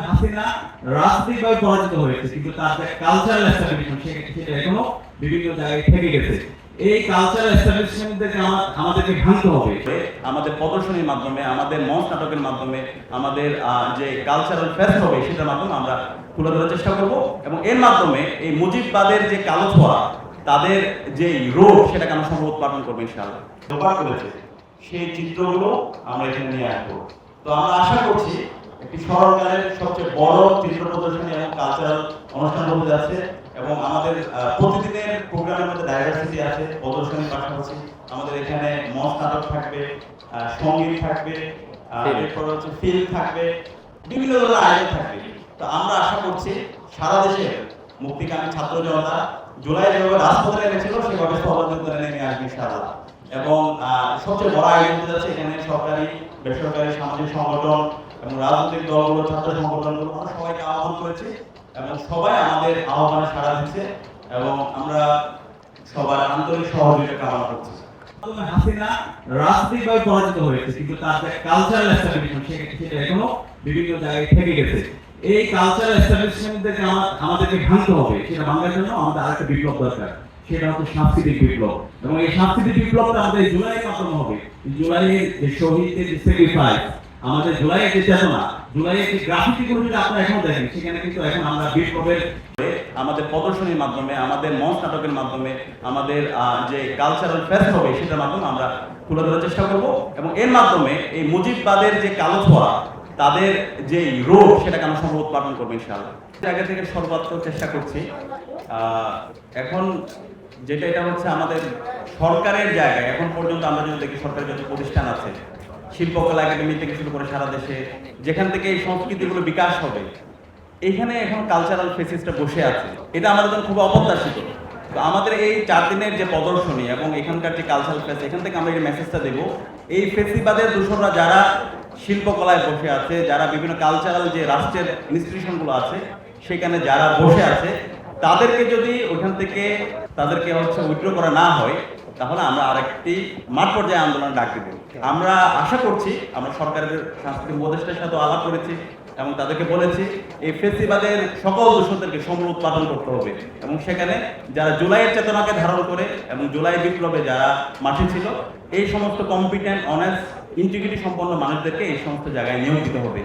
হাসিনা রাজনৈতিকভাবে পরাজিত হয়েছে, কিন্তু তার যে কালচারাল এস্টাবলিশমেন্ট সেটা এখনো বিভিন্ন জায়গায় থেকে গেছে। এই কালচারাল এস্টাবলিশমেন্টদেরকে আমাদেরকে ভাঙতে হবে। আমাদের প্রদর্শনীর মাধ্যমে, আমাদের মঞ্চ নাটকের মাধ্যমে, আমাদের যে কালচারাল ফেস্ট হবে সেটার মাধ্যমে আমরা তুলে ধরার চেষ্টা করব এবং এর মাধ্যমে এই মুজিববাদের যে কালো ছোঁয়া, তাদের যে রোগ, সেটাকে আমরা সম্ভব উৎপাদন করবো ইনশাআল্লাহ। দোকান করেছে সেই চিত্রগুলো আমরা এখানে নিয়ে আসবো। তো আমরা আশা করছি একটি সরকারের সবচেয়ে বড় চিত্র প্রদর্শনী এবং কালচারাল অনুষ্ঠান হতে যাচ্ছে এবং আমাদের প্রতিদিনের প্রোগ্রামের মধ্যে ডাইভার্সিটি আছে। প্রদর্শনীর পাশাপাশি আমাদের এখানে মঞ্চ নাটক থাকবে, সঙ্গীত থাকবে, এরপর হচ্ছে ফিল্ম থাকবে, বিভিন্ন ধরনের আয়োজন থাকবে। তো আমরা আশা করছি সারা দেশে মুক্তিকামী ছাত্র জনতা জুলাই যেভাবে রাজপথে নেমেছিল সেভাবে সহযোগিতা নেমে আসবে ইনশাআল্লাহ। এবং সবচেয়ে বড় আয়োজন হতে যাচ্ছে এখানে সরকারি, বেসরকারি, সামাজিক সংগঠন এবং রাজনৈতিক দলগুলো, ছাত্র সংগঠনগুলো, আমরা সবাইকে আহ্বান করেছি এবং সবাই আমাদের আহ্বানে সাড়া দিচ্ছে এবং আমরা সবার আন্তরিক সহযোগিতা কামনা করছি। হাসিনা রাজনৈতিকভাবে পরাজিত হয়েছে, কিন্তু তার যে কালচারাল এস্টাবলিশমেন্ট সেটা এখনো বিভিন্ন জায়গায় থেকে গেছে। এই কালচারাল এস্টাবলিশমেন্টদেরকে আমাদেরকে ভাঙতে হবে। সেটা ভাঙার জন্য আমাদের আরেকটা বিপ্লব দরকার, সেটা হচ্ছে সাংস্কৃতিক বিপ্লব। এবং এই সাংস্কৃতিক বিপ্লবটা আমাদের জুলাইয়ের মাধ্যমে হবে। জুলাইয়ের যে শহীদদের যে স্যাক্রিফাইস, আমাদের জুলাইয়ের যে চেতনা, জুলাইয়ের যে গ্রাফিতিগুলো যদি আপনারা এখন দেখেন, সেখানে কিন্তু এখন আমরা বিপ্লবের আমাদের প্রদর্শনীর মাধ্যমে, আমাদের মঞ্চ নাটকের মাধ্যমে, আমাদের যে কালচারাল ফেস্ট হবে সেটার মাধ্যমে আমরা তুলে ধরার চেষ্টা করব এবং এর মাধ্যমে এই মুজিববাদের যে কালো ছোঁয়া, তাদের যে রোগ, সেটাকে আমরা সম্ভব উৎপাদন করবো ইনশাআল্লাহ। জায়গা থেকে সর্বাত্মক চেষ্টা করছি। এখন যেটা এটা হচ্ছে আমাদের সরকারের জায়গায়, এখন পর্যন্ত আমরা যদি দেখি সরকারের যত প্রতিষ্ঠান আছে, শিল্পকলা একাডেমি থেকে শুরু করে সারা দেশে যেখান থেকে এই সংস্কৃতিগুলো বিকাশ হবে, এখানে এখন কালচারাল ফেসিসটা বসে আছে। এটা আমাদের জন্য খুব অপ্রত্যাশিত। তো আমাদের এই 4 দিনের যে প্রদর্শনী এবং এখানকার যে কালচারাল ফেস, এখান থেকে আমরা এই মেসেজটা দেবো, এই ফেসিবাদের দূষণরা যারা শিল্পকলায় বসে আছে, যারা বিভিন্ন কালচারাল যে রাষ্ট্রের ইনস্টিটিউশনগুলো আছে সেখানে যারা বসে আছে, তাদেরকে যদি ওইখান থেকে তাদেরকে উইথড্র করা না হয়, তাহলে আমরা আরেকটি মাঠ পর্যায়ে আন্দোলন ডাক দেব। আমরা আশা করছি, আমরা সরকারের সাংস্কৃতিক উপদেষ্টার সাথে আলাপ করেছি এবং তাদেরকে বলেছি এই ফেসিবাদের সকল দূষণদেরকে সমূল উৎপাদন করতে হবে এবং সেখানে যারা জুলাইয়ের চেতনাকে ধারণ করে এবং জুলাই বিপ্লবে যারা মাঠে ছিল, এই সমস্ত কম্পিটেন্ট, অনেস্ট, ইন্টিগ্রিটি সম্পন্ন মানুষদেরকে এই সমস্ত জায়গায় নিয়োগ দিতে হবে।